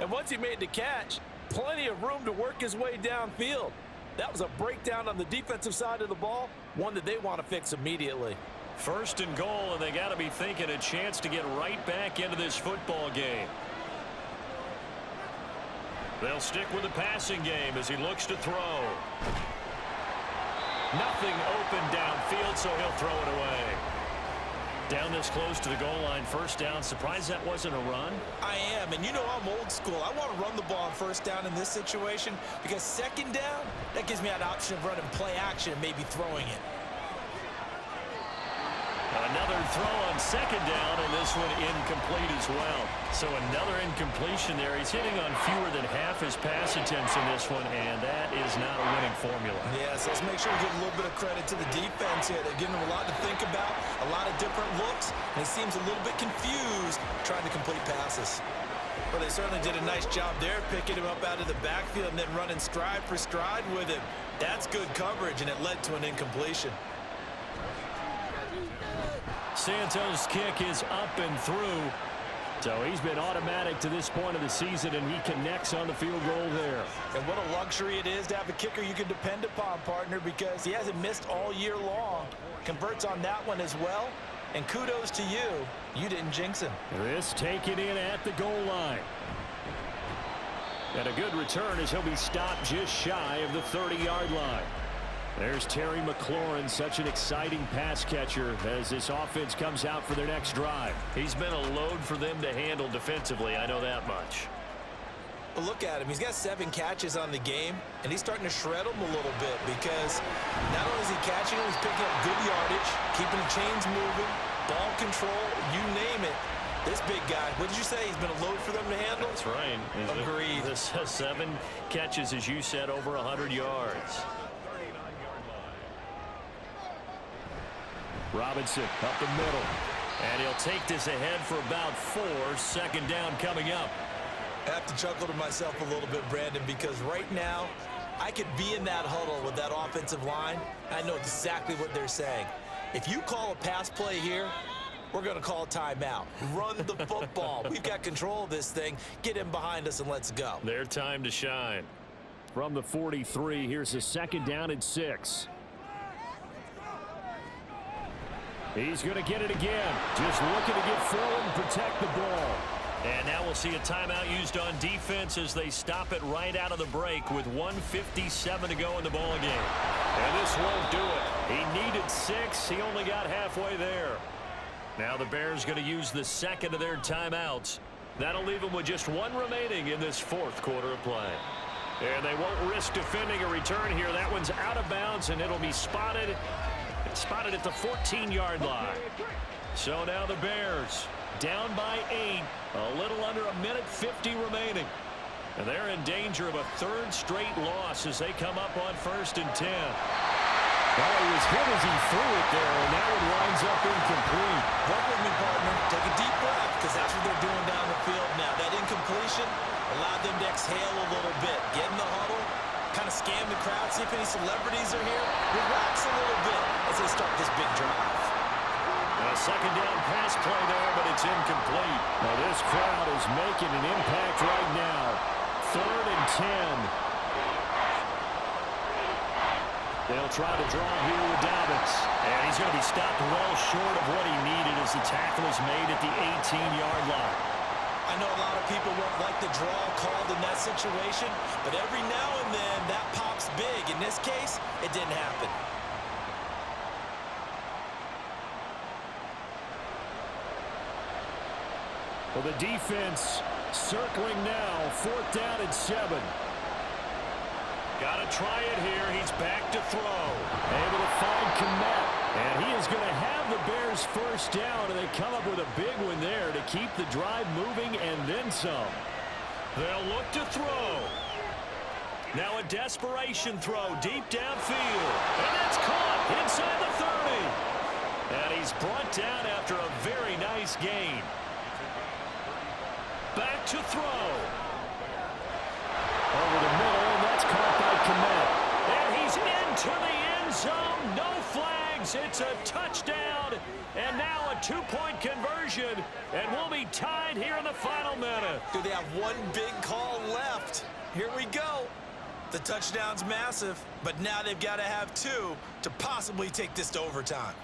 And once he made the catch, plenty of room to work his way downfield. That was a breakdown on the defensive side of the ball, one that they want to fix immediately. First and goal, and they got to be thinking a chance to get right back into this football game. They'll stick with the passing game as he looks to throw. Nothing open downfield, so he'll throw it away. Down this close to the goal line, first down. Surprised that wasn't a run? I am, and you know I'm old school. I want to run the ball on first down in this situation because second down, that gives me that option of running play action and maybe throwing it. Another throw on second down, and this one incomplete as well. So another incompletion there. He's hitting on fewer than half his pass attempts in this one, and that is not a winning formula. Yes, let's make sure we give a little bit of credit to the defense here. They're giving him a lot to think about, a lot of different looks, and he seems a little bit confused trying to complete passes. Well, they certainly did a nice job there, picking him up out of the backfield and then running stride for stride with him. That's good coverage, and it led to an incompletion. Santos' kick is up and through. So he's been automatic to this point of the season, and he connects on the field goal there. And what a luxury it is to have a kicker you can depend upon, partner, because he hasn't missed all year long. Converts on that one as well. And kudos to you. You didn't jinx him. This taken in at the goal line. And a good return as he'll be stopped just shy of the 30-yard line. There's Terry McLaurin, such an exciting pass catcher as this offense comes out for their next drive. He's been a load for them to handle defensively, I know that much. But look at him. He's got 7 catches on the game, and he's starting to shred them a little bit because not only is he catching them, he's picking up good yardage, keeping the chains moving, ball control, you name it. This big guy, what did you say? He's been a load for them to handle? That's right. Agreed. This has 7 catches, as you said, over 100 yards. Robinson up the middle. And he'll take this ahead for about 4. Second down coming up. I have to chuckle to myself a little bit, Brandon, because right now I could be in that huddle with that offensive line. I know exactly what they're saying. If you call a pass play here, we're going to call a timeout. Run the football. We've got control of this thing. Get him behind us and let's go. Their time to shine. From the 43, here's a second down and 6. He's going to get it again. Just looking to get forward and protect the ball. And now we'll see a timeout used on defense as they stop it right out of the break with 1:57 to go in the ball game. And this won't do it. He needed 6. He only got halfway there. Now the Bears going to use the second of their timeouts. That'll leave them with just 1 remaining in this 4th quarter of play. And they won't risk defending a return here. That one's out of bounds, and it'll be spotted at the 14-yard line. So now the Bears down by 8, a little under 1:50 remaining. And they're in danger of a 3rd straight loss as they come up on 1st and 10. Well, he was hit as he threw it there, and that one winds up incomplete. Work with me, partner. Take a deep breath, because that's what they're doing down the field now. That incompletion allowed them to exhale a little bit. Get in the huddle, kind of scan the crowd, see if any celebrities are here. Relax a little bit as they start this big drive. A second down pass play there, but it's incomplete. Now this crowd is making an impact right now. 3rd and 10. They'll try to draw here with Dobbins. And he's going to be stopped well short of what he needed as the tackle is made at the 18-yard line. I know a lot of people won't like the draw called in that situation, but every now and then that pops big. In this case, it didn't happen. Well, the defense circling now. 4th down and 7. Got to try it here. He's back to throw. Able to find Kmet. And he is going to have the Bears first down, and they come up with a big one there to keep the drive moving and then some. They'll look to throw. Now a desperation throw deep downfield. And that's caught inside the 30. And he's brought down after a very nice gain. Back to throw. Over the middle, and that's caught by Kmet. zone. No flags. It's a touchdown. And now a two-point conversion. And we'll be tied here in the final minute. Do they have one big call left? Here we go. The touchdown's massive, but now they've got to have two to possibly take this to overtime.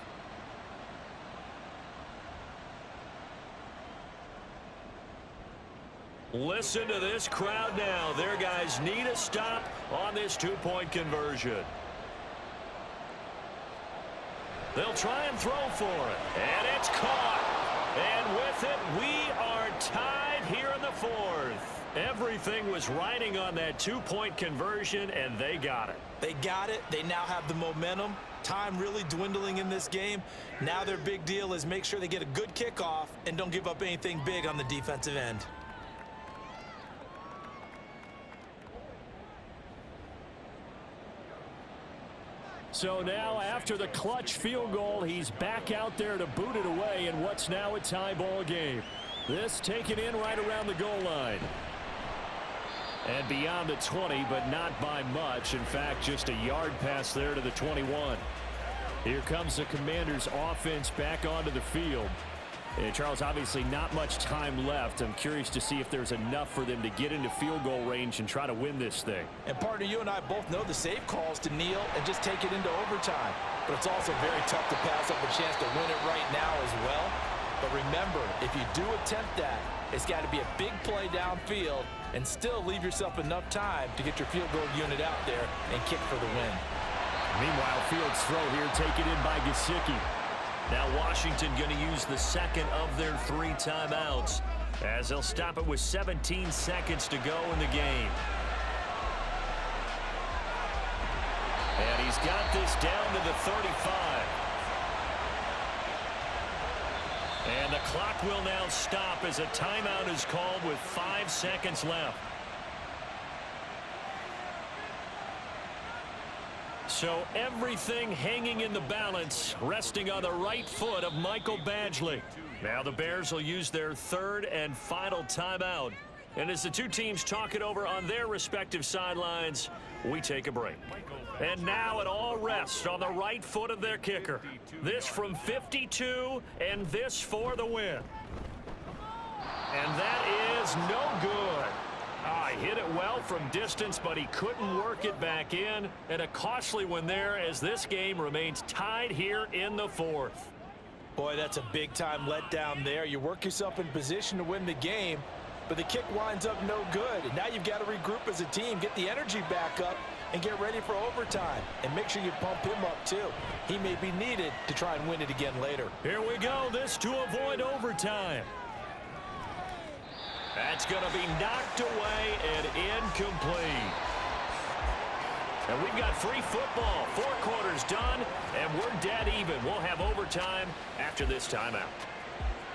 Listen to this crowd now. Their guys need a stop on this two-point conversion. They'll try and throw for it. And it's caught. And with it, we are tied here in the fourth. Everything was riding on that two-point conversion, and they got it. They got it. They now have the momentum. Time really dwindling in this game. Now their big deal is make sure they get a good kickoff and don't give up anything big on the defensive end. So now after the clutch field goal, he's back out there to boot it away in what's now a tie ball game. This taken in right around the goal line. And beyond the 20, but not by much. In fact, just a yard pass there to the 21. Here comes the Commanders' offense back onto the field. And Charles, obviously not much time left. I'm curious to see if there's enough for them to get into field goal range and try to win this thing. And partner, you and I both know the safe calls to kneel and just take it into overtime. But it's also very tough to pass up a chance to win it right now as well. But remember, if you do attempt that, it's got to be a big play downfield and still leave yourself enough time to get your field goal unit out there and kick for the win. Meanwhile, Fields' throw here taken in by Gesicki. Now Washington going to use the second of their 3 timeouts as they'll stop it with 17 seconds to go in the game. And he's got this down to the 35. And the clock will now stop as a timeout is called with 5 seconds left. So everything hanging in the balance, resting on the right foot of Michael Badgley. Now the Bears will use their 3rd and final timeout. And as the two teams talk it over on their respective sidelines, we take a break. And now it all rests on the right foot of their kicker. This from 52, and this for the win. And that is no good. He hit it well from distance, but he couldn't work it back in. And a costly one there as this game remains tied here in the 4th. Boy, that's a big-time letdown there. You work yourself in position to win the game, but the kick winds up no good. And now you've got to regroup as a team, get the energy back up, and get ready for overtime. And make sure you pump him up, too. He may be needed to try and win it again later. Here we go. This to avoid overtime. That's going to be knocked away and incomplete. And we've got free football. 4 quarters done, and we're dead even. We'll have overtime after this timeout.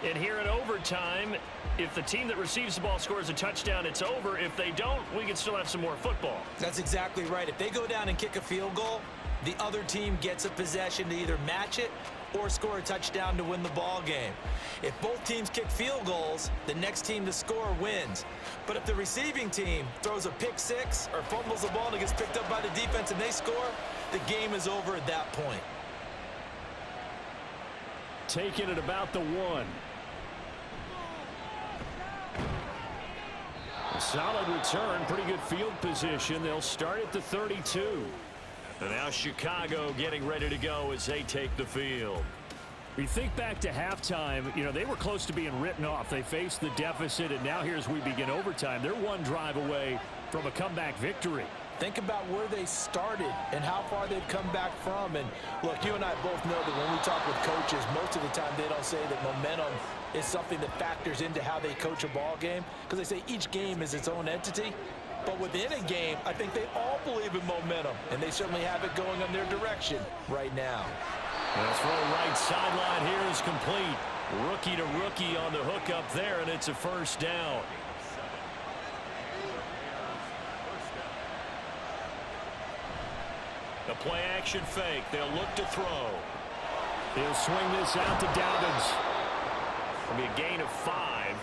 And here in overtime, if the team that receives the ball scores a touchdown, it's over. If they don't, we can still have some more football. That's exactly right. If they go down and kick a field goal, the other team gets a possession to either match it or score a touchdown to win the ball game. If both teams kick field goals, the next team to score wins. But if the receiving team throws a pick 6 or fumbles the ball and it gets picked up by the defense and they score, the game is over at that point. Taking it about the 1. A solid return, pretty good field position. They'll start at the 32. And now Chicago getting ready to go as they take the field. We think back to halftime, they were close to being written off. They faced the deficit, and now here as we begin overtime, they're one drive away from a comeback victory. Think about where they started and how far they've come back from. And look, you and I both know that when we talk with coaches, most of the time they don't say that momentum is something that factors into how they coach a ball game, because they say each game is its own entity. But within a game, I think they all believe in momentum, and they certainly have it going in their direction right now. The throw right sideline here is complete. Rookie to rookie on the hookup there, and it's a first down. The play action fake. They'll look to throw. He'll swing this out to Dobbins. It'll be a gain of 5.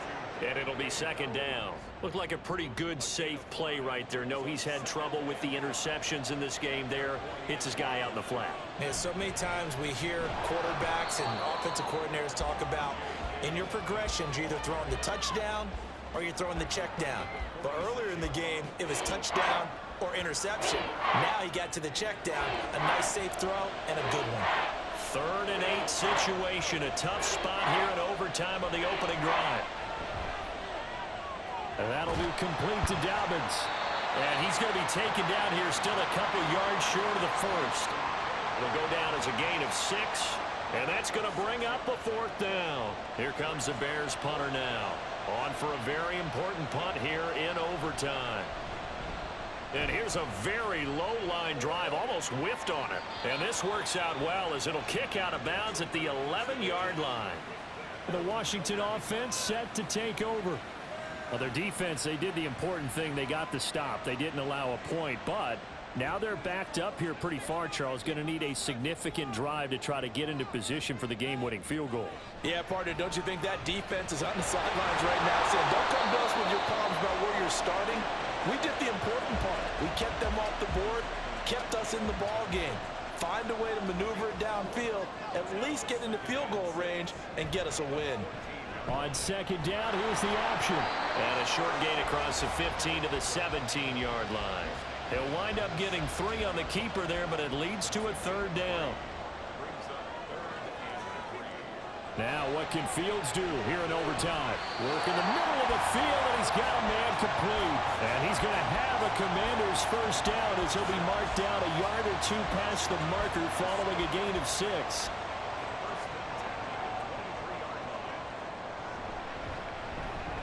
And it'll be second down. Looked like a pretty good, safe play right there. No, he's had trouble with the interceptions in this game there. Hits his guy out in the flat. Yeah, so many times we hear quarterbacks and offensive coordinators talk about in your progressions, you're either throwing the touchdown or you're throwing the check down. But earlier in the game, it was touchdown or interception. Now he got to the check down, a nice safe throw, and a good one. 3rd and 8 situation. A tough spot here in overtime on the opening drive. And that'll be complete to Dobbins. And he's going to be taken down here still a couple yards short of the first. It'll go down as a gain of 6. And that's going to bring up a 4th down. Here comes the Bears punter now. On for a very important punt here in overtime. And here's a very low-line drive, almost whiffed on it. And this works out well as it'll kick out of bounds at the 11-yard line. The Washington offense set to take over. Well, their defense, they did the important thing. They got the stop. They didn't allow a point, but now they're backed up here pretty far, Charles. Going to need a significant drive to try to get into position for the game-winning field goal. Yeah, partner, don't you think that defense is on the sidelines right now saying, don't come to us with your problems about where you're starting. We did the important part. We kept them off the board, kept us in the ball game. Find a way to maneuver it downfield, at least get into field goal range, and get us a win. On second down, here's the option. And a short gain across the 15 to the 17-yard line. He'll wind up getting 3 on the keeper there, but it leads to a 3rd down. Now, what can Fields do here in overtime? Work in the middle of the field, and he's got a man complete. And he's going to have a Commander's first down as he'll be marked down a yard or 2 past the marker following a gain of 6.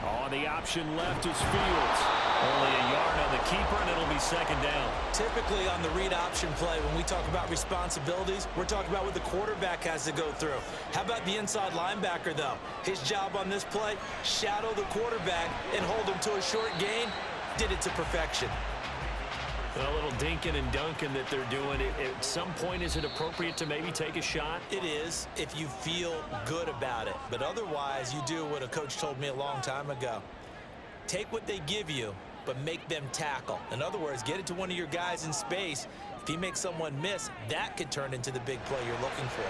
On the option left is Fields. Only a yard on the keeper, and it'll be second down. Typically on the read option play, when we talk about responsibilities, we're talking about what the quarterback has to go through. How about the inside linebacker, though? His job on this play, shadow the quarterback and hold him to a short gain. Did it to perfection. A little dinking and dunking that they're doing. At some point, is it appropriate to maybe take a shot? It is, if you feel good about it. But otherwise, you do what a coach told me a long time ago. Take what they give you, but make them tackle. In other words, get it to one of your guys in space. If he makes someone miss, that could turn into the big play you're looking for.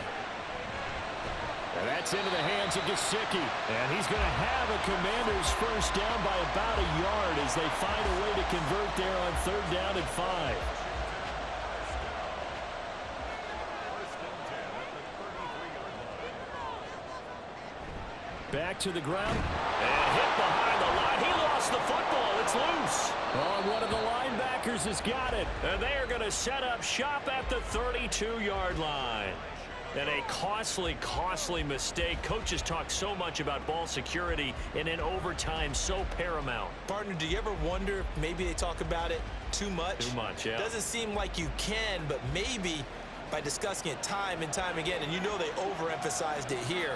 And that's into the hands of Gesicki. And he's going to have a Commander's first down by about a yard as they find a way to convert there on 3rd down and 5. Back to the ground. And hit behind the line. He lost the football. It's loose. Oh, one of the linebackers has got it. And they are going to set up shop at the 32-yard line. And a costly, costly mistake. Coaches talk so much about ball security, and in overtime, so paramount. Partner, do you ever wonder if maybe they talk about it too much? Too much, yeah. Doesn't seem like you can, but maybe by discussing it time and time again, and you know they overemphasized it here,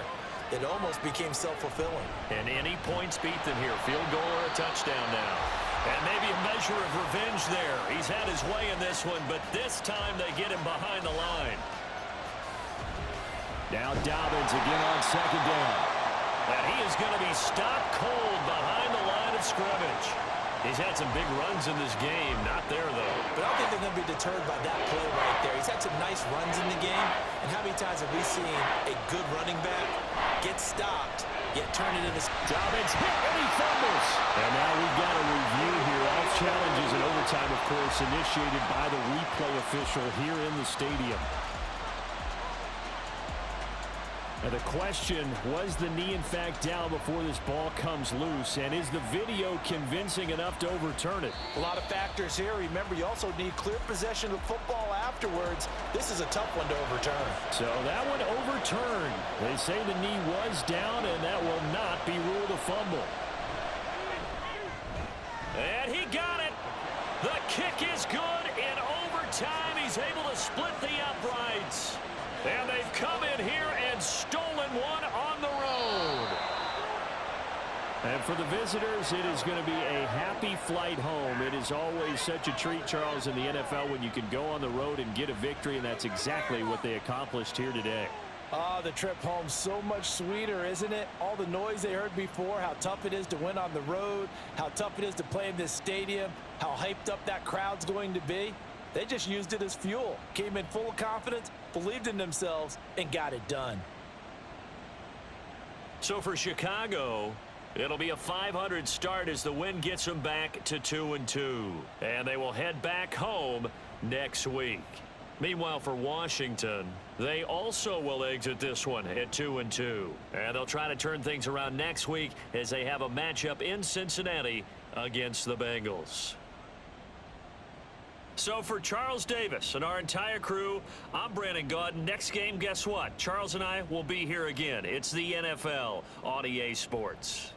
it almost became self-fulfilling. And any points beat them here, field goal or a touchdown now. And maybe a measure of revenge there. He's had his way in this one, but this time they get him behind the line. Now Dobbins again on second down. And he is going to be stopped cold behind the line of scrimmage. He's had some big runs in this game. Not there, though. But I don't think they're going to be deterred by that play right there. He's had some nice runs in the game. And how many times have we seen a good running back get stopped, yet turn it into... Dobbins hit and he fumbles. And now we've got a review here. All challenges in overtime, of course, initiated by the replay official here in the stadium. Now the question, was the knee in fact down before this ball comes loose? And is the video convincing enough to overturn it? A lot of factors here. Remember, you also need clear possession of football afterwards. This is a tough one to overturn. So that one overturned. They say the knee was down, and that will not be ruled a fumble. And he got it. The kick is good. In overtime, he's able to split the uprights. And they've come in here and stolen one on the road. And for the visitors, it is going to be a happy flight home. It is always such a treat, Charles, in the NFL when you can go on the road and get a victory, and that's exactly what they accomplished here today. Oh, the trip home so much sweeter, isn't it? All the noise they heard before, how tough it is to win on the road, how tough it is to play in this stadium, how hyped up that crowd's going to be. They just used it as fuel, came in full of confidence, believed in themselves, and got it done. So for Chicago, it'll be a .500 start as the win gets them back to 2-2. And they will head back home next week. Meanwhile, for Washington, they also will exit this one at 2-2. And they'll try to turn things around next week as they have a matchup in Cincinnati against the Bengals. So for Charles Davis and our entire crew, I'm Brandon Gaudin. Next game, guess what? Charles and I will be here again. It's the NFL on EA Sports.